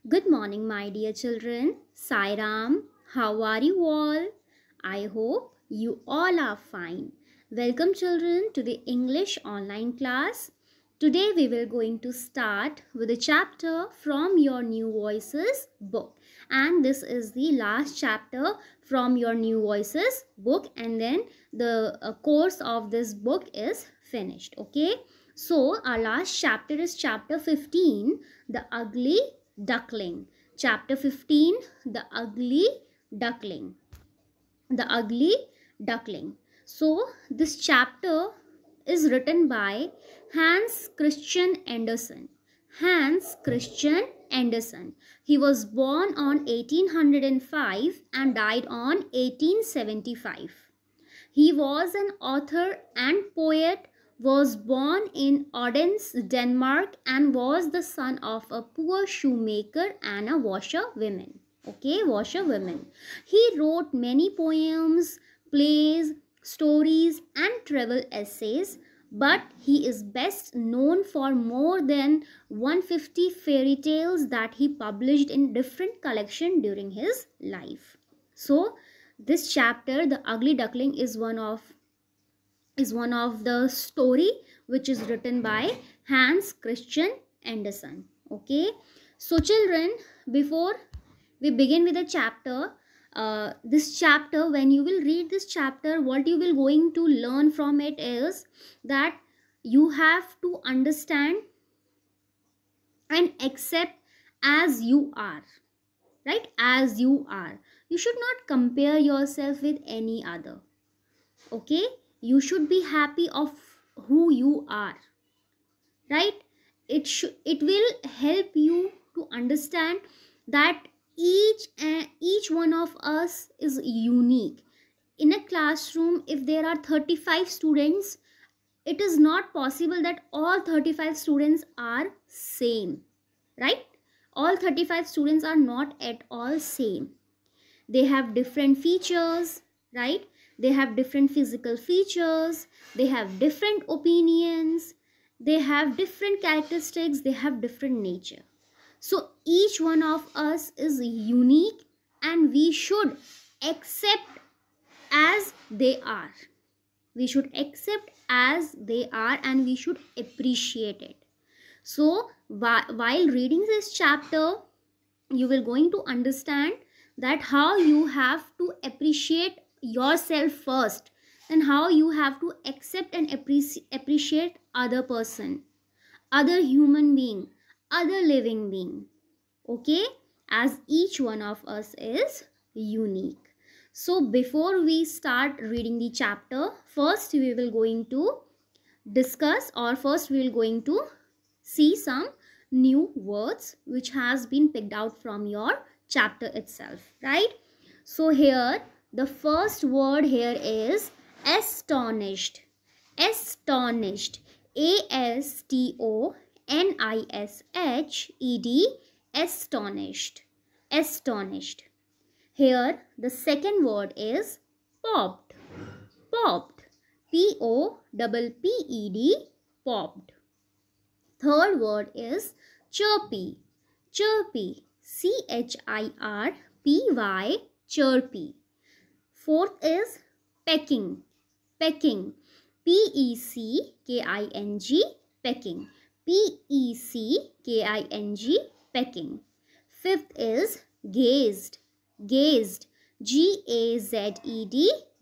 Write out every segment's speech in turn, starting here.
Good morning, my dear children. Sai Ram, how are you all? I hope you all are fine. Welcome, children, to the English online class. Today, we will going to start with a chapter from your New Voices book. And this is the last chapter from your New Voices book. And then the course of this book is finished. Okay. So, our last chapter is chapter 15, The Ugly Duckling. Chapter 15, The Ugly Duckling. The Ugly Duckling. So, this chapter is written by Hans Christian Andersen. Hans Christian Andersen. He was born on 1805 and died on 1875. He was an author and poet, was born in Odense, Denmark, and was the son of a poor shoemaker and a washerwoman. Okay, washerwoman. He wrote many poems, plays, stories, and travel essays, but he is best known for more than 150 fairy tales that he published in different collections during his life. So, this chapter, The Ugly Duckling, is one of the story which is written by Hans Christian Andersen. Okay, so children, before we begin with the chapter, this chapter, when you will read this chapter, what you will going to learn from it is that you have to understand and accept as you are, right? As you are, you should not compare yourself with any other. Okay, you should be happy of who you are, right? It will help you to understand that each one of us is unique. In a classroom, if there are 35 students, it is not possible that all 35 students are same, right? All 35 students are not at all same. They have different features, right? They have different physical features, they have different opinions, they have different characteristics, they have different nature. So each one of us is unique and we should accept as they are. We should accept as they are and we should appreciate it. So while reading this chapter, you will going to understand that how you have to appreciate yourself first and how you have to accept and appreciate other person, other human being, other living being. Okay, as each one of us is unique. So before we start reading the chapter, first we will going to discuss, or first we will going to see some new words which has been picked out from your chapter itself, right? So here the first word here is astonished. Astonished. ASTONISHED. Astonished. Astonished. Here the second word is popped. Popped. POPPED. Popped. Third word is chirpy. Chirpy. CHIRPY. Chirpy. Fourth is pecking. Pecking. PECKING. Pecking. PECKING. Pecking. Fifth is gazed. Gazed. GAZED.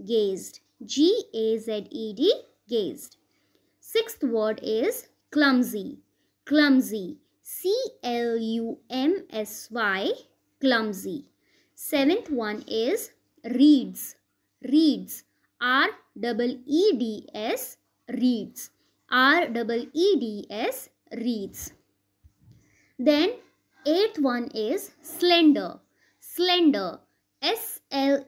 Gazed. GAZED. Gazed. Sixth word is clumsy. Clumsy. CLUMSY. Clumsy. Seventh one is reeds. Reeds. REEDS. Reeds. REEDS. Reeds. Then eighth one is slender. Slender. SLENDER.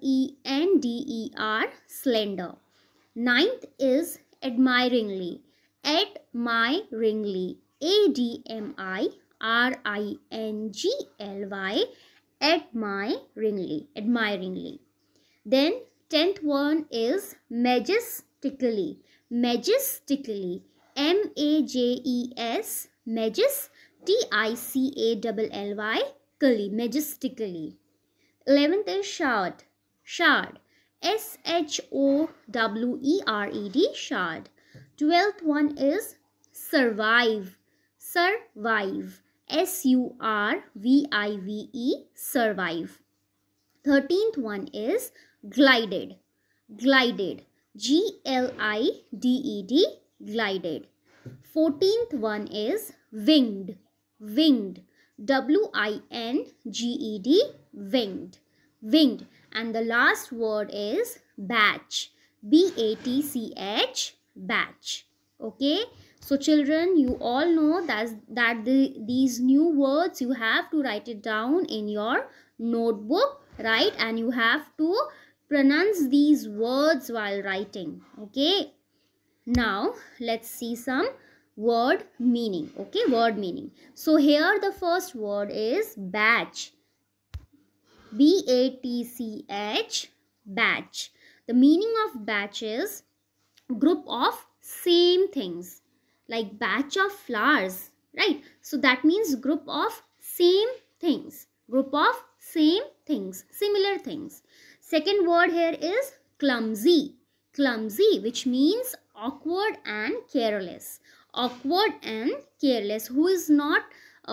Slender. Ninth is admiringly. Admiringly. ADMIRINGLY. Admiringly. Admiringly. Then 10th one is majestically. Majestically. MAJES. Majest. TICALLY. majestically. 11th is shard, shard, showerd, shard. 12th one is survive, survive, survive, survive. 13th one is glided, glided, glided, glided. 14th one is winged, winged, winged, winged, winged. And the last word is batch, batch, batch. Okay, so children, you all know that these new words you have to write it down in your notebook, right? And you have to pronounce these words while writing. Okay, now let's see some word meaning. Okay, word meaning. So here the first word is batch, batch, batch. The meaning of batch is group of same things, like batch of flowers, right? So that means group of same things, group of same things, similar things. Second word here is clumsy, clumsy, which means awkward and careless, awkward and careless, who is not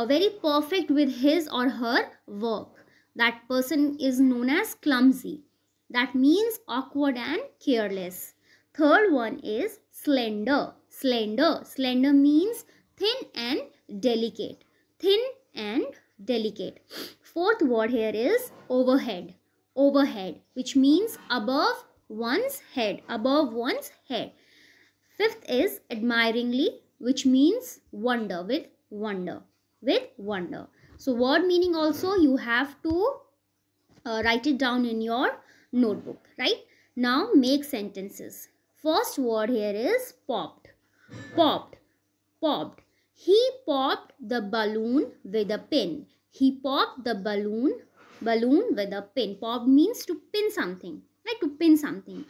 very perfect with his or her work. That person is known as clumsy. That means awkward and careless. Third one is slender, slender, slender means thin and delicate, thin and delicate. Fourth word here is overhead, overhead, which means above one's head, above one's head. Fifth is admiringly, which means wonder, with wonder, with wonder. So word meaning also you have to write it down in your notebook, right? Now make sentences. First word here is popped, popped, popped. He popped the balloon with a pin. He popped the balloon with a pin. Popped means to pin something, right? To pin something.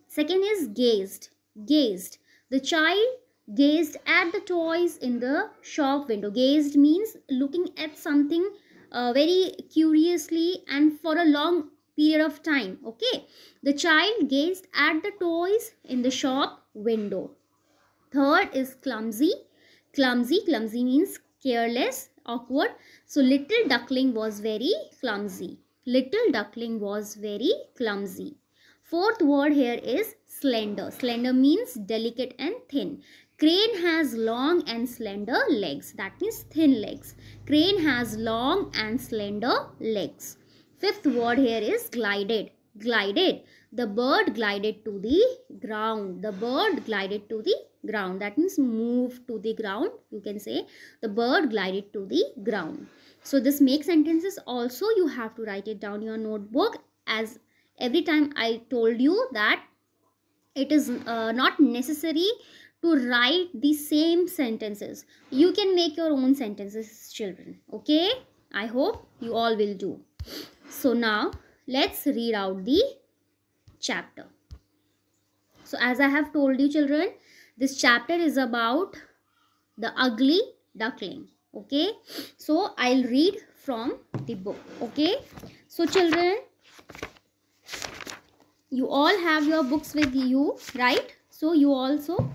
Second is gazed, gazed. The child gazed at the toys in the shop window. Gazed means looking at something very curiously and for a long period of time. Okay, the child gazed at the toys in the shop window. Third is clumsy, clumsy, clumsy means careless, awkward. So little duckling was very clumsy, little duckling was very clumsy. Fourth word here is slender, slender means delicate and thin. Crane has long and slender legs. That means thin legs. Crane has long and slender legs. Fifth word here is glided, glided. The bird glided to the ground. The bird glided to the ground. That means move to the ground. You can say the bird glided to the ground. So this make sentences also you have to write it down in your notebook, as every time I told you that it is not necessary to write the same sentences. You can make your own sentences, children. Okay, I hope you all will do. So now let's read out the chapter. So as I have told you, children, this chapter is about the ugly duckling. Okay, so I'll read from the book. Okay, so children, you all have your books with you, right? So you also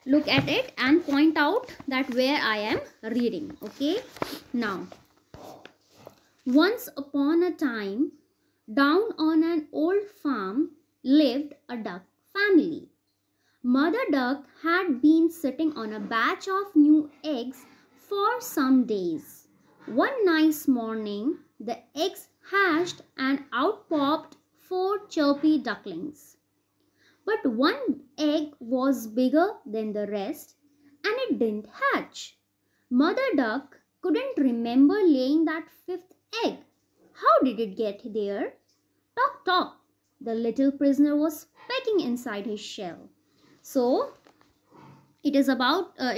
look at it and point out that where I am reading. Okay, now, once upon a time, down on an old farm lived a duck family. Mother duck had been sitting on a batch of new eggs for some days. One nice morning, the eggs hatched and out popped 4 chirpy ducklings. But one egg was bigger than the rest and it didn't hatch. Mother duck couldn't remember laying that 5th egg. How did it get there? Tock tock. The little prisoner was pecking inside his shell. So it is about a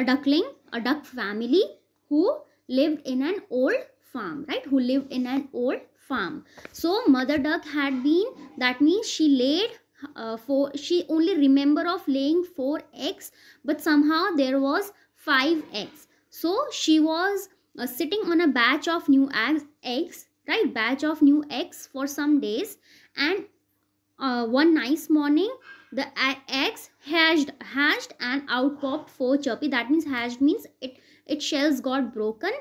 duckling, a duck family who lived in an old farm, right? Who lived in an old farm. So mother duck had been, that means she laid she only remember of laying 4 eggs, but somehow there was 5 eggs. So she was sitting on a batch of new eggs, right? Batch of new eggs for some days, and one nice morning the eggs hatched and out popped four chirpy. That means hatched means its shells got broken,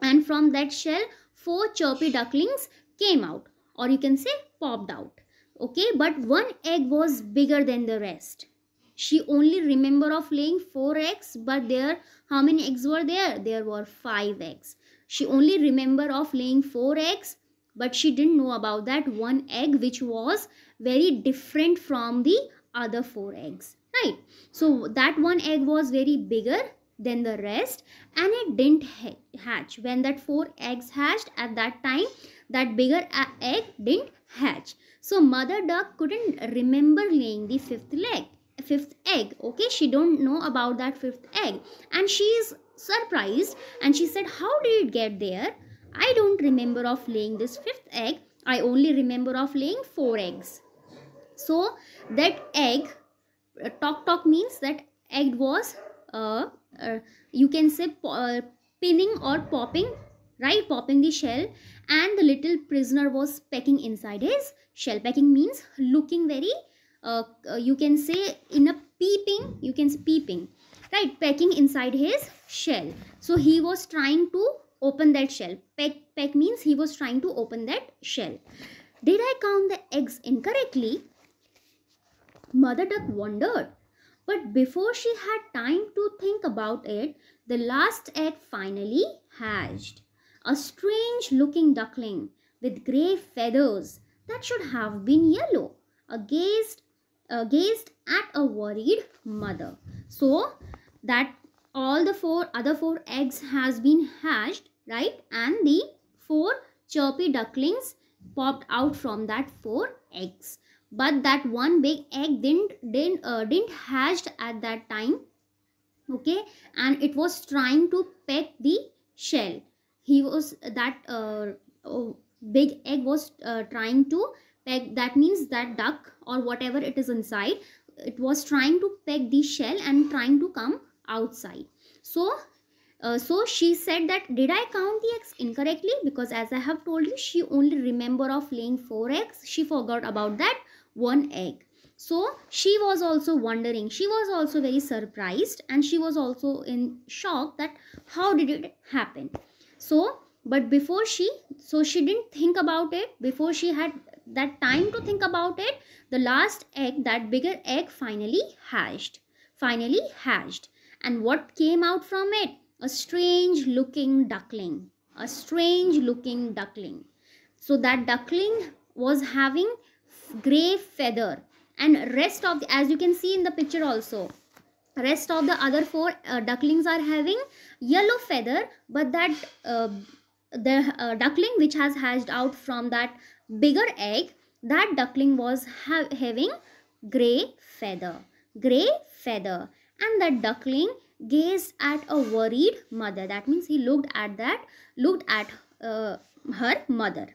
and from that shell four chirpy ducklings came out, or you can say popped out. Okay, but one egg was bigger than the rest. She only remember of laying four eggs, but there, how many eggs were there? There were five eggs. She only remember of laying four eggs, but she didn't know about that one egg which was very different from the other four eggs, right? So that one egg was very bigger than the rest, and it didn't hatch. When that four eggs hatched at that time, that bigger egg didn't hatch. So mother duck couldn't remember laying the fifth egg. Okay, she don't know about that fifth egg, and she is surprised, and she said, how did it get there? I don't remember of laying this fifth egg. I only remember of laying four eggs. So that egg, talk means that egg was you can say pinning or popping, right? Popping the shell, and the little prisoner was pecking inside his shell. Pecking means looking very you can say in a peeping, you can say peeping, right? Pecking inside his shell. So he was trying to open that shell. Peck means he was trying to open that shell. Did I count the eggs incorrectly? Mother duck wondered. But before she had time to think about it, the last egg finally hatched. A strange looking duckling with grey feathers that should have been yellow gazed at a worried mother. So that all the other four eggs has been hatched, right? And the four chirpy ducklings popped out from that four eggs. But that one big egg didn't hatched at that time. Okay, and it was trying to peck the shell. He was that big egg was trying to peck. That means that duck or whatever it is inside, it was trying to peck the shell and trying to come outside. So so she said that, did I count the eggs incorrectly? Because as I have told you, she only remember of laying four eggs. She forgot about that one egg. So she was also wondering, she was also very surprised, and she was also in shock that how did it happen. So but before she didn't think about it. Before she had that time to think about it, the last egg, that bigger egg, finally hatched. And what came out from it? A strange looking duckling. So that duckling was having grey feather, and rest of the, as you can see in the picture also, rest of the other four ducklings are having yellow feather, but that the duckling which has hatched out from that bigger egg, that duckling was having grey feather. And that duckling gazed at a worried mother. That means he looked at her mother.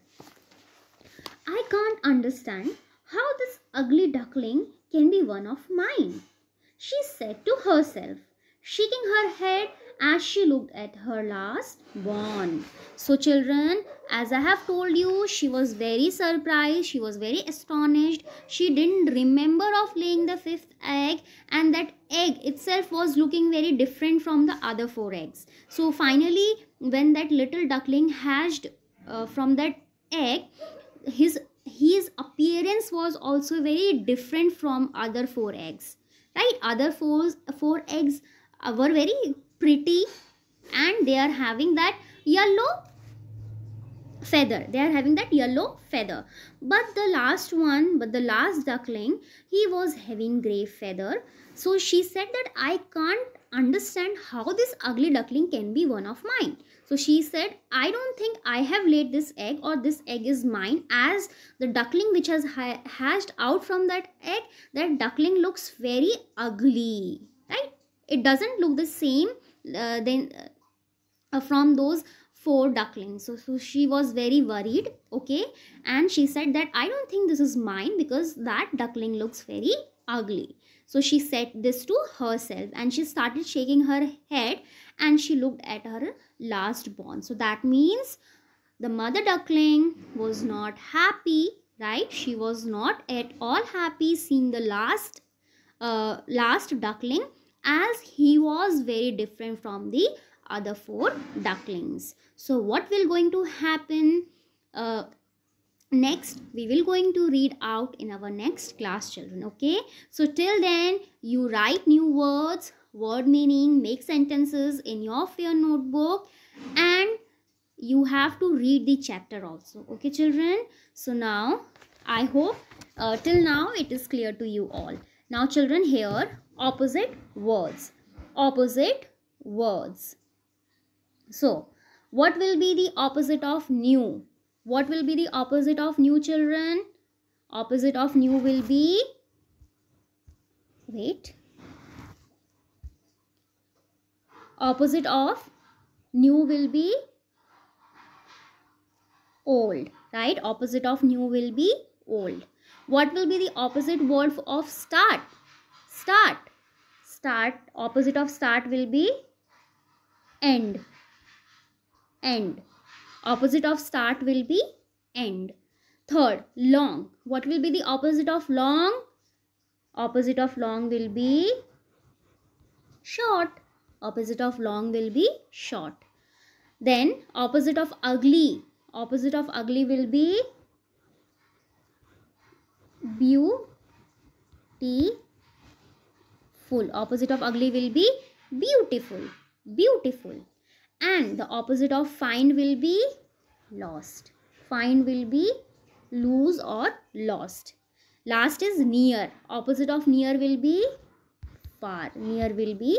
I can't understand how this ugly duckling can be one of mine, she said to herself, shaking her head as she looked at her last born. So children, as I have told you, she was very surprised, she was very astonished. She didn't remember of laying the fifth egg, and that egg itself was looking very different from the other four eggs. So finally, when that little duckling hatched from that egg, his appearance was also very different from other four eggs, right? Other four eggs were very pretty, and they are having that yellow feather. But the last duckling, he was having grey feather. So she said that I can't understand how this ugly duckling can be one of mine. So she said, I don't think I have laid this egg, or this egg is mine, as the duckling which has hatched out from that egg, that duckling looks very ugly, right? It doesn't look the same from those four ducklings. So she was very worried, okay, and she said that I don't think this is mine because that duckling looks very ugly. So she said this to herself and she started shaking her head and she looked at her last born. So that means the mother duckling was not happy, right? She was not at all happy seeing the last duckling, as he was very different from the other 4 ducklings. So what will going to happen next? We will going to read out in our next class, children. Okay, so till then you write new words, word meaning, make sentences in your fair notebook, and you have to read the chapter also. Okay, children. So now I hope till now it is clear to you all. Now children, here opposite words. Opposite words. So what will be the opposite of new? What will be the opposite of new, children? Opposite of new will be, wait, opposite of new will be old, right? Opposite of new will be old. What will be the opposite word of start? Start. Start. Opposite of start will be end. End. Opposite of start will be end. Third, long. What will be the opposite of long? Opposite of long will be short. Opposite of long will be short. Then opposite of ugly. Opposite of ugly will be beautiful. Opposite of ugly will be beautiful. Beautiful. And the opposite of find will be lost. Find will be lose or lost. Last is near. Opposite of near will be far. Near will be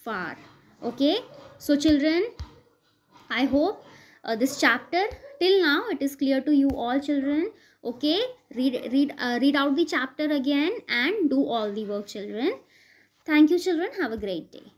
far. Okay. So children, I hope this chapter till now it is clear to you all, children. Okay. Read out the chapter again and do all the work, children. Thank you, children. Have a great day.